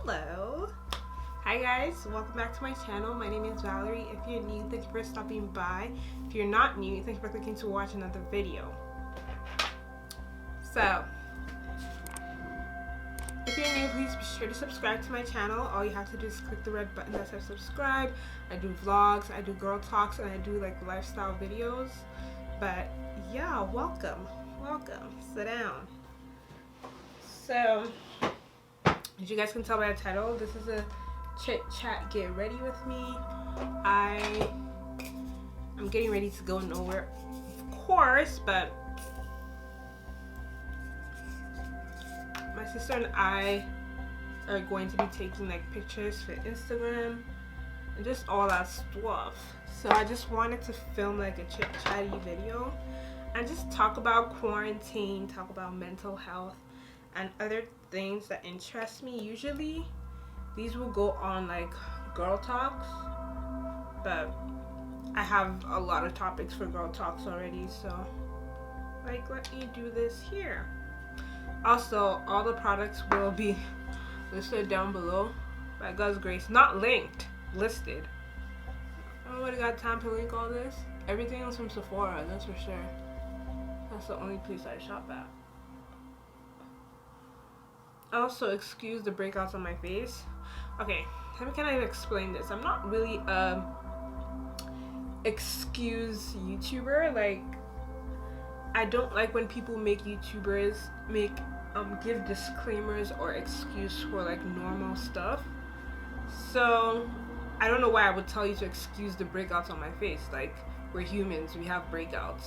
Hello. Hi guys, welcome back to my channel. My name is Valerie. If you're new, thank you for stopping by. If you're not new, thank you for clicking to watch another video. So, if you're new, please be sure to subscribe to my channel. All you have to do is click the red button that says subscribe. I do vlogs, I do girl talks, and I do like lifestyle videos. But yeah, welcome. Sit down. So, as you guys can tell by the title, this is a chit chat, get ready with me. I'm getting ready to go nowhere, of course, but my sister and I are going to be taking like pictures for Instagram and just all that stuff. So I just wanted to film like a chit chatty video and just talk about quarantine, talk about mental health and other things that interest me. Usually these will go on like girl talks, but I have a lot of topics for girl talks already, so like let me do this here. Also, all the products will be listed down below by God's grace. Not linked, listed. I would have got time to link all this. Everything is from Sephora, that's for sure. That's the only place I shop at. Also, excuse the breakouts on my face. Okay, let me kind of explain this. I'm not really a excuse YouTuber. Like, I don't like when people make YouTubers give disclaimers or excuse for like normal stuff. So I don't know why I would tell you to excuse the breakouts on my face. Like, we're humans, we have breakouts.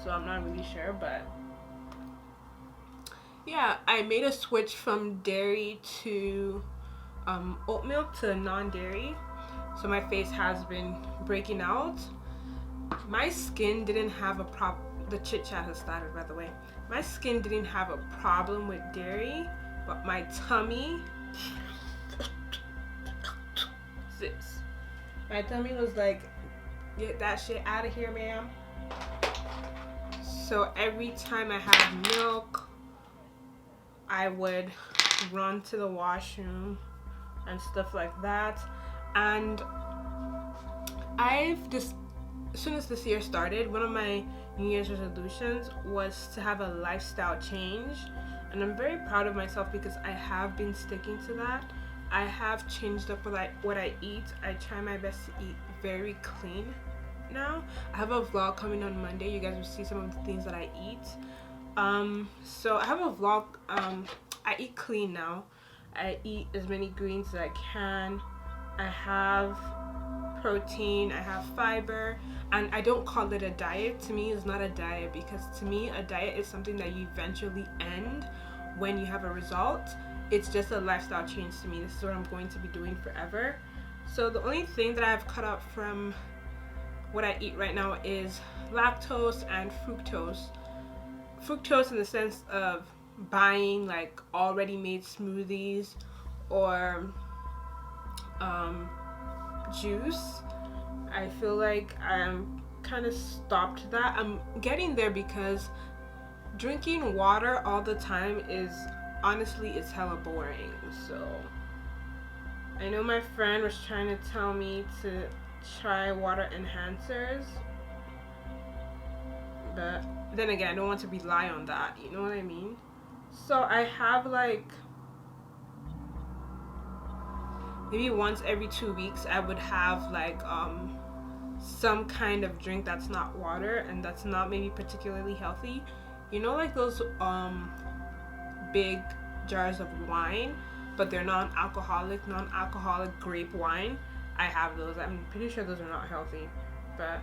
So I'm not really sure, but yeah, I made a switch from dairy to oat milk to non-dairy. So my face has been breaking out. My skin didn't have a problem. The chit chat has started, by the way. My skin didn't have a problem with dairy, but my tummy, my tummy was like, get that shit out of here, ma'am. So every time I had milk, I would run to the washroom and stuff like that. And as soon as this year started, one of my New Year's resolutions was to have a lifestyle change, and I'm very proud of myself because I have been sticking to that. I have changed up what I eat. I try my best to eat very clean now. I have a vlog coming on Monday. You guys will see some of the things that I eat. So I have a vlog. I eat clean now. I eat as many greens as I can. I have protein, I have fiber, and I don't call it a diet. To me, it's not a diet, because to me a diet is something that you eventually end when you have a result. It's just a lifestyle change to me. This is what I'm going to be doing forever. So the only thing that I've cut out from what I eat right now is lactose and fructose. Fructose in the sense of buying like already made smoothies or juice. I feel like I'm kind of stopped that. I'm getting there because drinking water all the time is honestly, it's hella boring. So I know my friend was trying to tell me to try water enhancers, but then again, I don't want to rely on that, you know what I mean? So I have like maybe once every 2 weeks I would have like some kind of drink that's not water and that's not maybe particularly healthy. You know, like those big jars of wine, but they're non-alcoholic grape wine. I have those. I'm pretty sure those are not healthy, but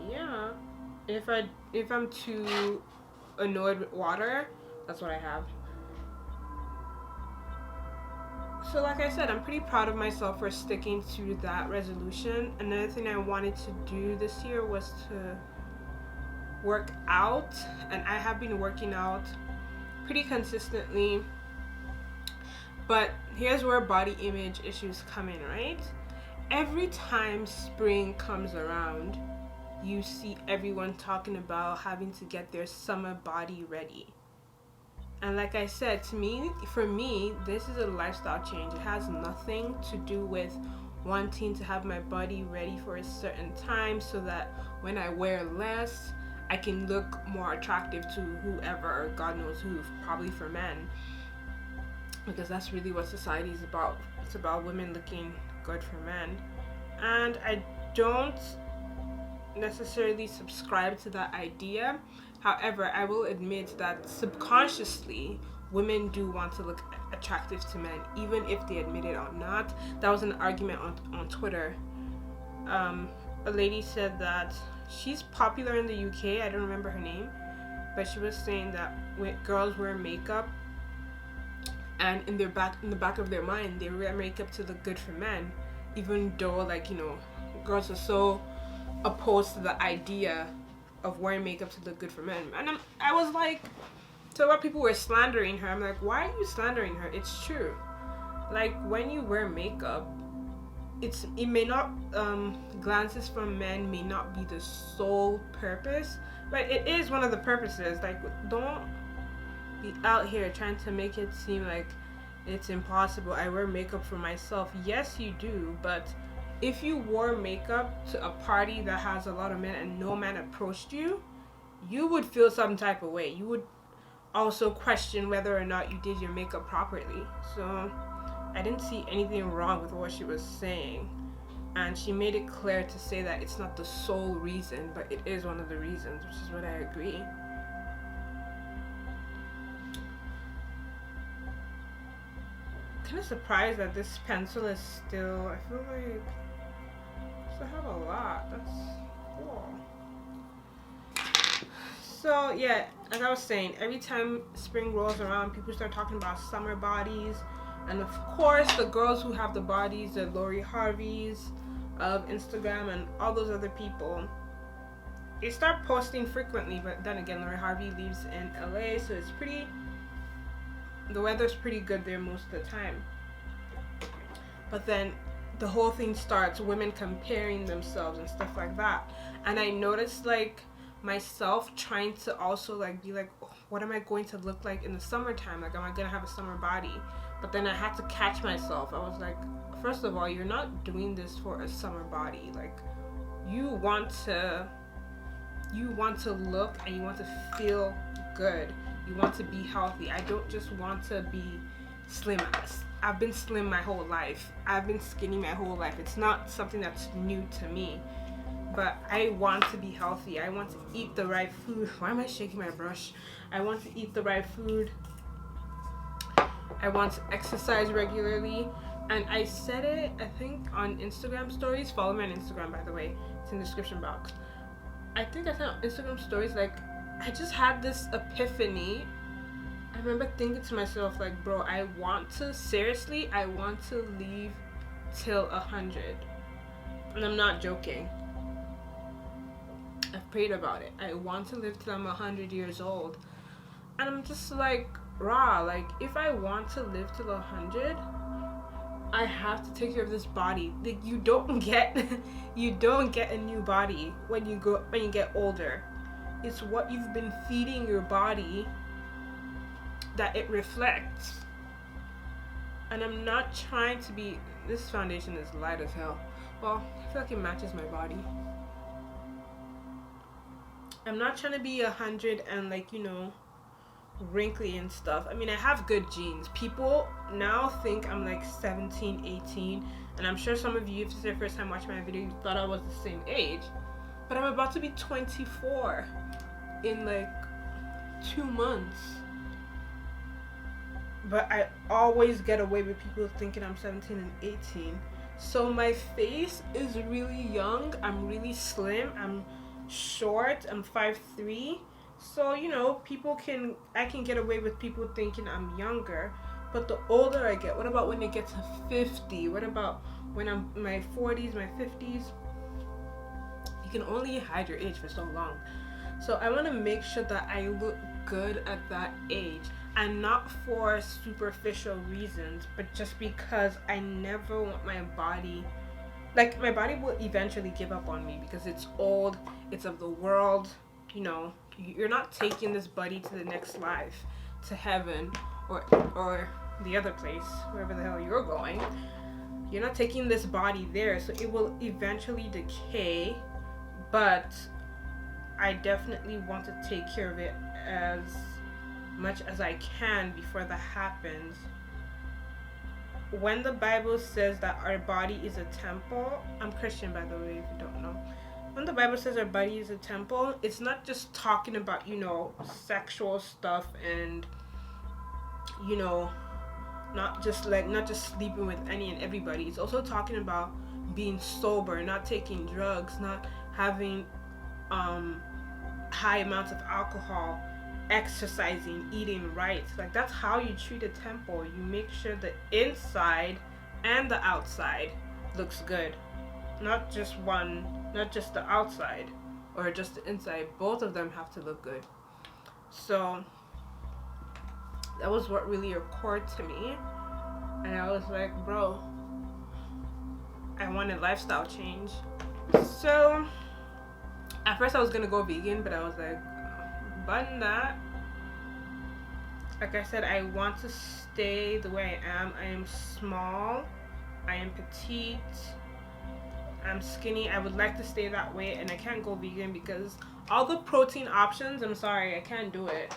yeah, if I'm too annoyed with water, that's what I have. So like I said, I'm pretty proud of myself for sticking to that resolution. Another thing I wanted to do this year was to work out, and I have been working out pretty consistently. But here's where body image issues come in, right? Every time spring comes around, you see everyone talking about having to get their summer body ready. And like I said, for me, this is a lifestyle change. It has nothing to do with wanting to have my body ready for a certain time so that when I wear less, I can look more attractive to whoever, or God knows who, probably for men. Because that's really what society is about. It's about women looking good for men. And I don't necessarily subscribe to that idea. However, I will admit that subconsciously, women do want to look attractive to men, even if they admit it or not. That was an argument on Twitter. A lady said that she's popular in the UK. I don't remember her name, but she was saying that when girls wear makeup, and in the back of their mind, they wear makeup to look good for men, even though, like, you know, girls are so opposed to the idea of wearing makeup to look good for men. And I was like, so what people were slandering her, I'm like, why are you slandering her? It's true. Like, when you wear makeup, it may not, glances from men may not be the sole purpose, but it is one of the purposes. Like, don't be out here trying to make it seem like it's impossible. I wear makeup for myself. Yes, you do, but if you wore makeup to a party that has a lot of men and no man approached you, you would feel some type of way. You would also question whether or not you did your makeup properly. So I didn't see anything wrong with what she was saying. And she made it clear to say that it's not the sole reason, but it is one of the reasons, which is what I agree. Kind of surprised that this pencil is still, I feel like I still have a lot. That's cool. So yeah, as I was saying, every time spring rolls around, people start talking about summer bodies. And of course, the girls who have the bodies, the Lori Harveys of Instagram and all those other people, they start posting frequently. But then again, Lori Harvey lives in LA, so the weather's pretty good there most of the time. But then the whole thing starts, women comparing themselves and stuff like that. And I noticed, like, myself trying to also, like, be like, oh, what am I going to look like in the summertime? Like, am I gonna have a summer body? But then I had to catch myself. I was like, first of all, you're not doing this for a summer body. Like, you want to look and you want to feel good. You want to be healthy. I don't just want to be slim. I've been slim my whole life. I've been skinny my whole life. It's not something that's new to me. But I want to be healthy. I want to eat the right food. Why am I shaking my brush? I want to eat the right food. I want to exercise regularly. And I said it, I think, on Instagram stories. Follow me on Instagram, by the way. It's in the description box. I think I said on Instagram stories, like, I just had this epiphany. I remember thinking to myself, like, bro, I want to leave till 100. And I'm not joking. I've prayed about it. I want to live till I'm 100 years old. And I'm just like, like, if I want to live till 100, I have to take care of this body. Like, you don't get a new body when you get older. It's what you've been feeding your body that it reflects. And I'm not trying to be, this foundation is light as hell. Well, I feel like it matches my body. I'm not trying to be 100 and, like, you know, wrinkly and stuff. I mean, I have good genes. People now think I'm like 17, 18, and I'm sure some of you, if this is your first time watching my video, you thought I was the same age. But I'm about to be 24 in like 2 months. But I always get away with people thinking I'm 17 and 18. So my face is really young. I'm really slim. I'm short. I'm 5'3". So, you know, I can get away with people thinking I'm younger. But the older I get, what about when I get to 50? What about when I'm in my 40s, my 50s? You can only hide your age for so long. So I want to make sure that I look good at that age. And not for superficial reasons, but just because I never want my body, like, my body will eventually give up on me because it's old, it's of the world, you know. You're not taking this body to the next life. to heaven or the other place, wherever the hell you're going. You're not taking this body there, so it will eventually decay. But I definitely want to take care of it as much as I can before that happens. When the Bible says that our body is a temple, I'm Christian, by the way, if you don't know. When the Bible says our body is a temple, it's not just talking about, sexual stuff and, not just sleeping with any and everybody. It's also talking about being sober, not taking drugs, not having high amounts of alcohol, exercising, eating right. Like, that's how you treat a temple. You make sure the inside and the outside looks good. Not just the outside or just the inside. Both of them have to look good. So that was what really occurred to me. And I was like, bro, I want a lifestyle change. So at first I was gonna go vegan, but I was like, but that, like I said, I want to stay the way I am. I am small, I am petite, I'm skinny. I would like to stay that way, and I can't go vegan because all the protein options, I'm sorry, I can't do it.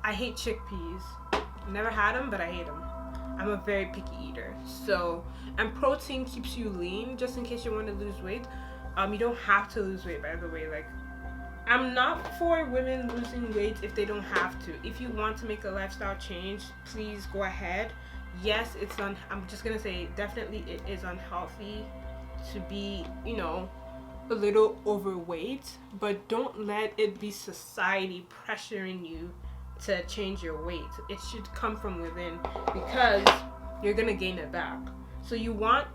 I hate chickpeas. Never had them, but I hate them. I'm a very picky eater. So, and protein keeps you lean, just in case you want to lose weight. You don't have to lose weight, by the way. Like, I'm not for women losing weight if they don't have to. If you want to make a lifestyle change, please go ahead. Yes, I'm just gonna say, definitely it is unhealthy to be, a little overweight, but don't let it be society pressuring you to change your weight. It should come from within, because you're gonna gain it back. So you want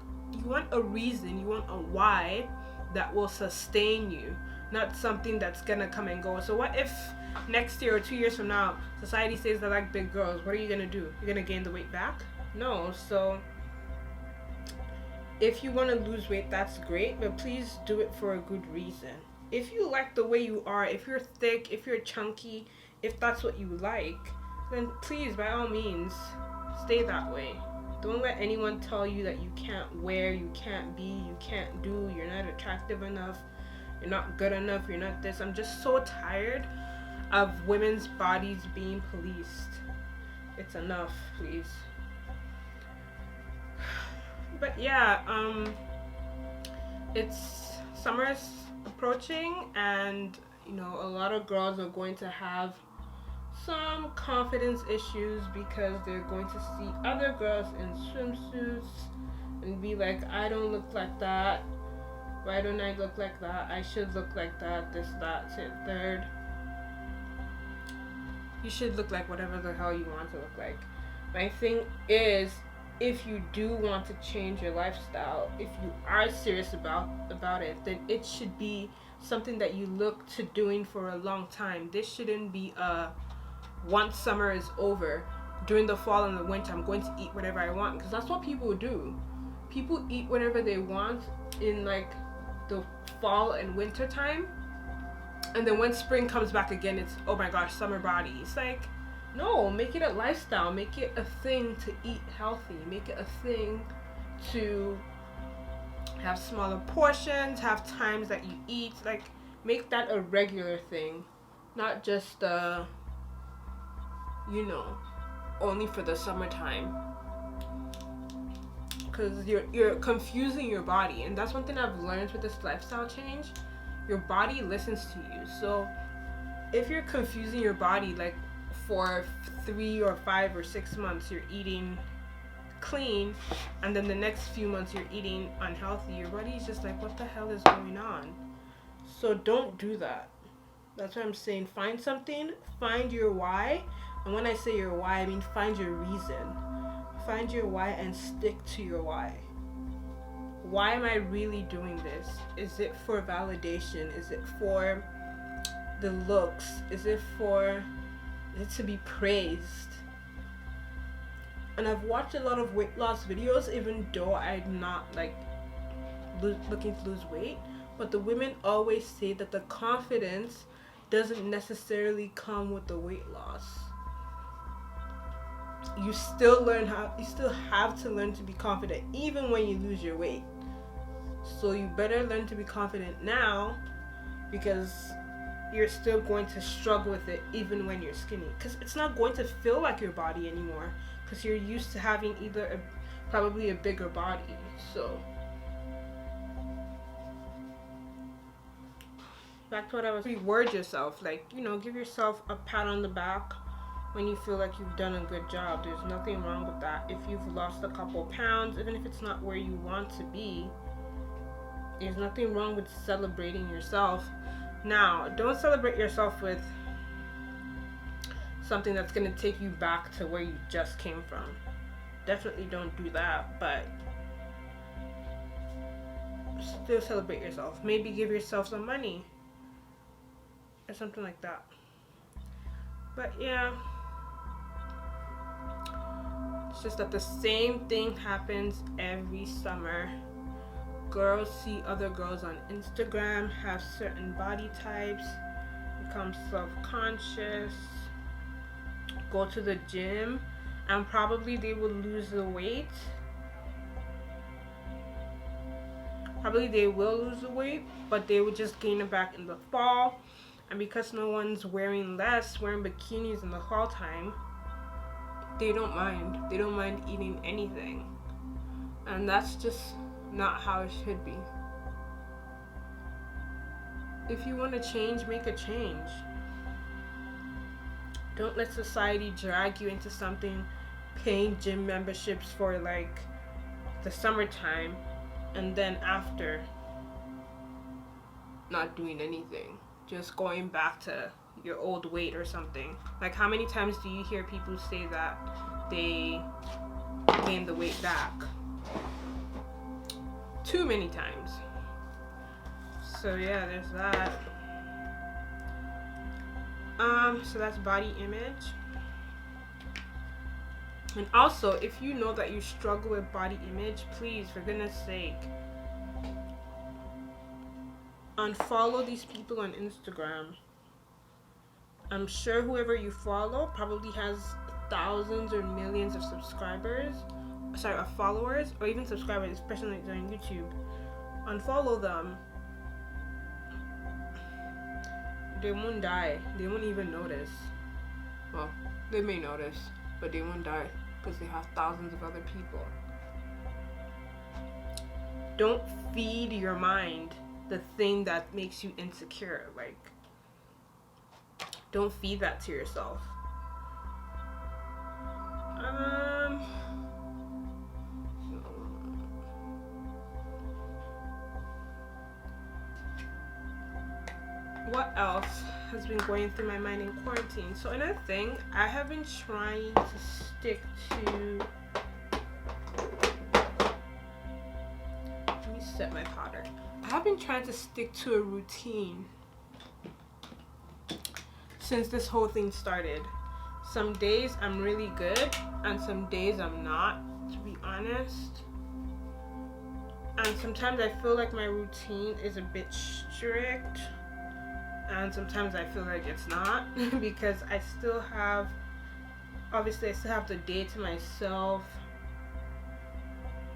a reason, you want a why that will sustain you, not something that's gonna come and go. So what if next year or 2 years from now society says they like big girls? What are you gonna do? You're gonna gain the weight back? No. So if you want to lose weight, that's great, but please do it for a good reason. If you like the way you are, if you're thick, if you're chunky, if that's what you like, then please, by all means, stay that way. Don't let anyone tell you that you can't wear, you can't be, you can't do, you're not attractive enough, you're not good enough, you're not this. I'm just so tired of women's bodies being policed. It's enough, please. But yeah, it's summer's approaching, and a lot of girls are going to have some confidence issues because they're going to see other girls in swimsuits and be like, I don't look like that. Why don't I look like that? I should look like that, this, that, third. You should look like whatever the hell you want to look like. My thing is, if you do want to change your lifestyle, if you are serious about it, then it should be something that you look to doing for a long time. This shouldn't be once summer is over, during the fall and the winter, I'm going to eat whatever I want, because that's what people do. People eat whatever they want in like the fall and winter time, and then when spring comes back again, it's, oh my gosh, summer body. It's like, no, make it a lifestyle. Make it a thing to eat healthy. Make it a thing to have smaller portions, have times that you eat. Like, make that a regular thing, not just only for the summertime. Because you're confusing your body, and that's one thing I've learned with this lifestyle change. Your body listens to you. So if you're confusing your body, like, for 3 or 5 or 6 months you're eating clean, and then the next few months you're eating unhealthy, your body's just like, what the hell is going on? So don't do that. That's what I'm saying. Find something, find your why. And when I say your why, I mean find your reason. Find your why and stick to your why. Why am I really doing this? Is it for validation? Is it for the looks? Is it to be praised? And I've watched a lot of weight loss videos, even though I'm not like looking to lose weight, but the women always say that the confidence doesn't necessarily come with the weight loss. you still have to learn to be confident even when you lose your weight. So you better learn to be confident now, because you're still going to struggle with it even when you're skinny, because it's not going to feel like your body anymore, because you're used to having either probably a bigger body. So back to what I was, reward yourself, like, you know, give yourself a pat on the back when you feel like you've done a good job. There's nothing wrong with that. If you've lost a couple pounds, even if it's not where you want to be, there's nothing wrong with celebrating yourself. Now, don't celebrate yourself with something that's going to take you back to where you just came from. Definitely don't do that, but still celebrate yourself. Maybe give yourself some money or something like that. But yeah, it's just that the same thing happens every summer. Girls see other girls on Instagram have certain body types, become self-conscious, go to the gym, and probably they will lose the weight. Probably they will lose the weight, but they would just gain it back in the fall. And because no one's wearing bikinis in the fall time, they don't mind. They don't mind eating anything. And that's just not how it should be. If you want to change, make a change. Don't let society drag you into something, paying gym memberships for like the summertime, and then after not doing anything, just going back to your old weight or something. Like, how many times do you hear people say that they gained the weight back? Too many times. So yeah, there's that. So that's body image. And also, if you know that you struggle with body image, please, for goodness sake, unfollow these people on Instagram. I'm sure whoever you follow probably has thousands or millions of followers, or even subscribers, especially on YouTube. Unfollow them. They won't die. They won't even notice. Well, they may notice, but they won't die because they have thousands of other people. Don't feed your mind the thing that makes you insecure. Like, don't feed that to yourself. What else has been going through my mind in quarantine? So another thing, I have been trying to stick to, let me set my powder. I have been trying to stick to a routine since this whole thing started. Some days I'm really good, and some days I'm not, to be honest. And sometimes I feel like my routine is a bit strict, and sometimes I feel like it's not, because I still have the day to myself.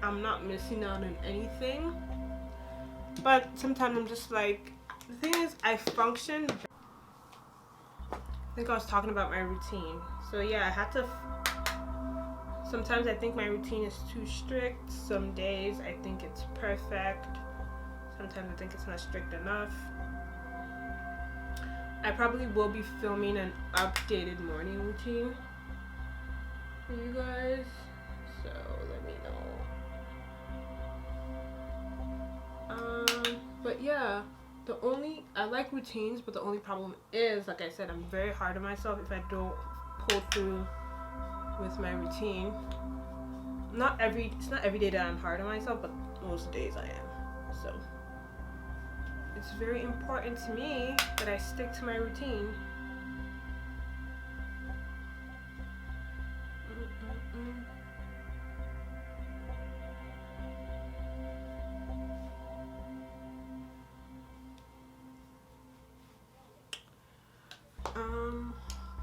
I'm not missing out on anything, but sometimes I'm just like, the thing is, I function. I think I was talking about my routine. So yeah, I had to, sometimes I think my routine is too strict. Some days I think it's perfect. Sometimes I think it's not strict enough. I probably will be filming an updated morning routine for you guys, so let me know. But yeah, I like routines, but the only problem is, like I said, I'm very hard on myself if I don't pull through with my routine. It's not every day that I'm hard on myself, but most days I am. So it's very important to me that I stick to my routine.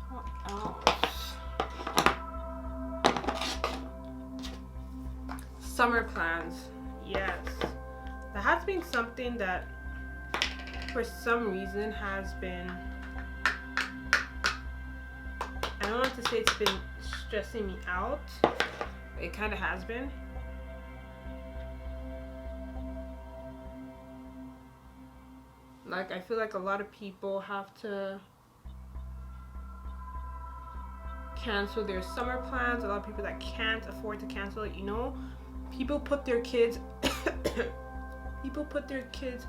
What else? Summer plans. Yes. That has been something that for some reason has been, I don't want to say it's been stressing me out. It kind of has been. Like, I feel like a lot of people have to cancel their summer plans. A lot of people that can't afford to cancel it, you know, people put their kids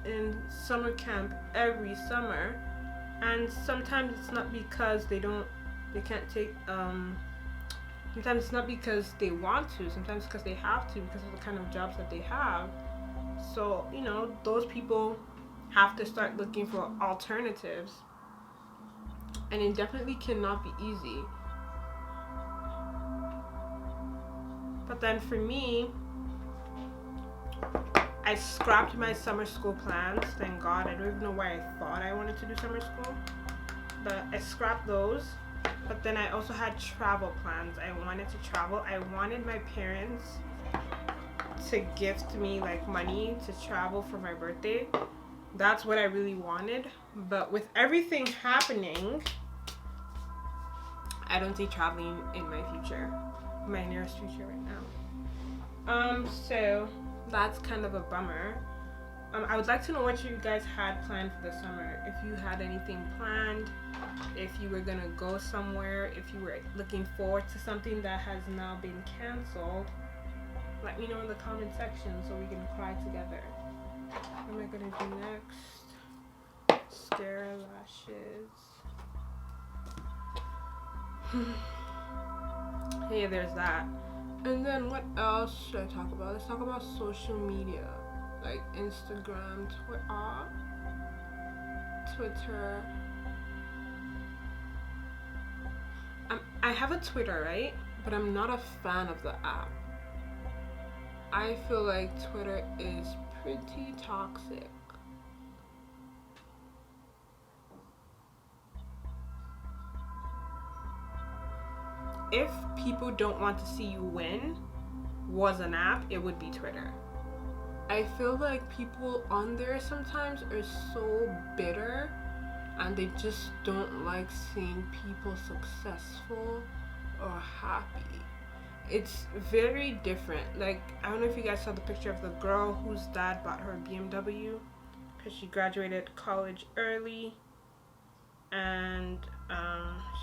in summer camp every summer, and sometimes it's not because they can't take sometimes it's not because they want to, sometimes because they have to because of the kind of jobs that they have. So, you know, those people have to start looking for alternatives, and it definitely cannot be easy. But then for me, I scrapped my summer school plans. Thank God. I don't even know why I thought I wanted to do summer school. But I scrapped those. But then I also had travel plans. I wanted to travel. I wanted my parents to gift me like money to travel for my birthday. That's what I really wanted. But with everything happening, I don't see traveling in my future. My nearest future right now. So that's kind of a bummer. I would like to know what you guys had planned for the summer. If you had anything planned, if you were gonna go somewhere, if you were looking forward to something that has now been canceled, let me know in the comment section so we can cry together. What am I gonna do next? Mascara, lashes. Hey, there's that. And then what else should I talk about? Let's talk about social media, like Instagram, Twitter. I have a Twitter, right? But I'm not a fan of the app. I feel like Twitter is pretty toxic. If people don't want to see you win was an app, it would be Twitter. I feel like people on there sometimes are so bitter and they just don't like seeing people successful or happy. It's very different. Like, I don't know if you guys saw the picture of the girl whose dad bought her a BMW because she graduated college early and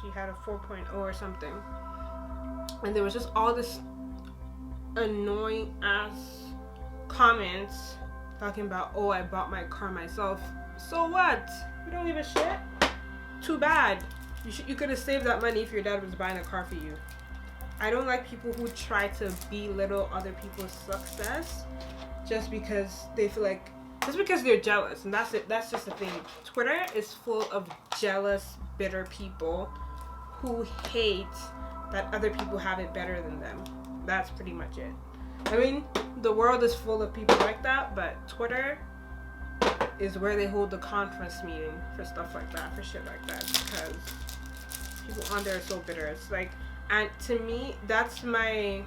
she had a 4.0 or something. And there was just all this annoying ass comments talking about, oh, I bought my car myself. So what? You don't give a shit? Too bad. You could have saved that money if your dad was buying a car for you. I don't like people who try to belittle other people's success just because they feel like, just because they're jealous. And that's it. That's just the thing. Twitter is full of jealous, bitter people who hate that other people have it better than them. That's pretty much it. I mean, the world is full of people like that, but Twitter is where they hold the conference meeting for stuff like that, for shit like that, because people on there are so bitter. It's like, and to me, that's one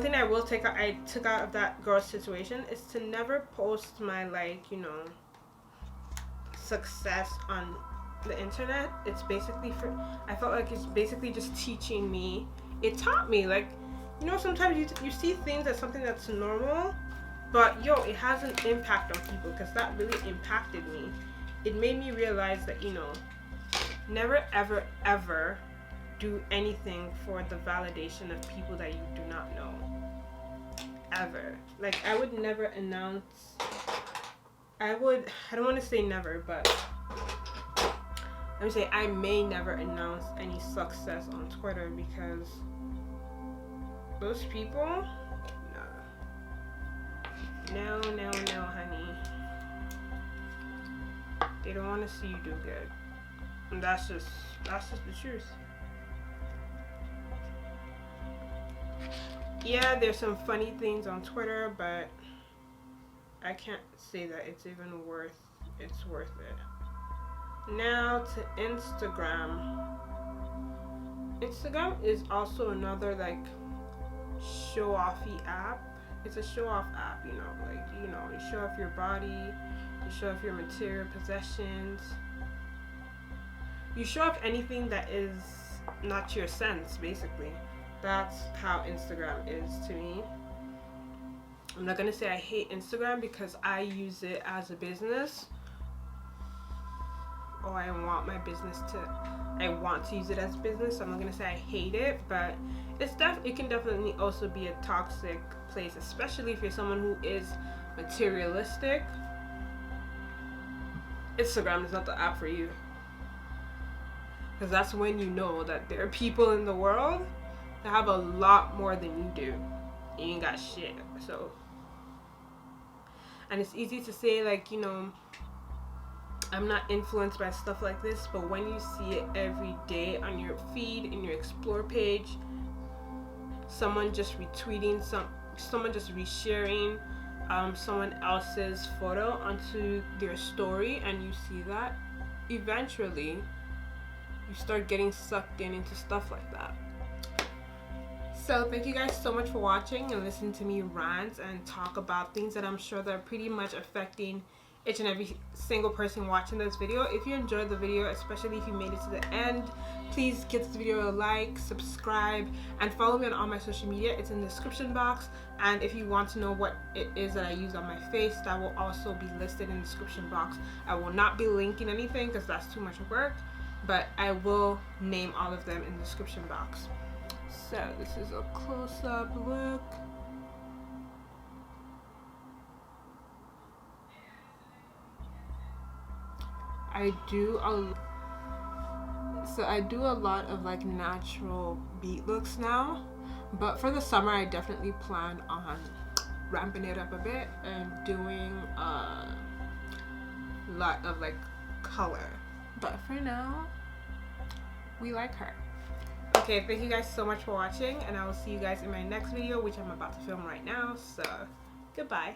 thing I took out of that girl's situation is to never post my, like, you know, success on the internet. It's basically I felt like it's basically just teaching me. It taught me, like, you know, sometimes you see things as something that's normal, but it has an impact on people, because that really impacted me. It made me realize that, you know, never ever ever do anything for the validation of people that you do not know. Ever. Like, I would never announce, I don't want to say never, but let me say I may never announce any success on Twitter, because those people, no, honey. They don't want to see you do good. And that's just the truth. Yeah, there's some funny things on Twitter, but I can't say that it's worth it. Now to Instagram. Instagram is also another like show-offy app. It's a show-off app, you know, like, you know, you show off your body, you show off your material possessions, you show off anything that is not to your sense, basically. That's how Instagram is to me. I'm not gonna say I hate Instagram because I use it as a business, or I want to use it as business. So I'm not gonna say I hate it, but it can definitely also be a toxic place, especially if you're someone who is materialistic. Instagram is not the app for you, because that's when you know that there are people in the world that have a lot more than you do. You ain't got shit. So, and it's easy to say, like, you know, I'm not influenced by stuff like this, but when you see it every day on your feed, in your explore page, someone just retweeting, someone just resharing someone else's photo onto their story, and you see that, eventually you start getting sucked into stuff like that. So thank you guys so much for watching and listening to me rant and talk about things that I'm sure that are pretty much affecting each and every single person watching this video. If you enjoyed the video, especially if you made it to the end, please give this video a like, subscribe, and follow me on all my social media. It's in the description box. And if you want to know what it is that I use on my face, that will also be listed in the description box. I will not be linking anything because that's too much work, but I will name all of them in the description box. So this is a close-up look. I do a lot of like natural beat looks now, but for the summer I definitely plan on ramping it up a bit and doing a lot of like color. But for now, we like her. Okay, thank you guys so much for watching, and I will see you guys in my next video, which I'm about to film right now. So goodbye.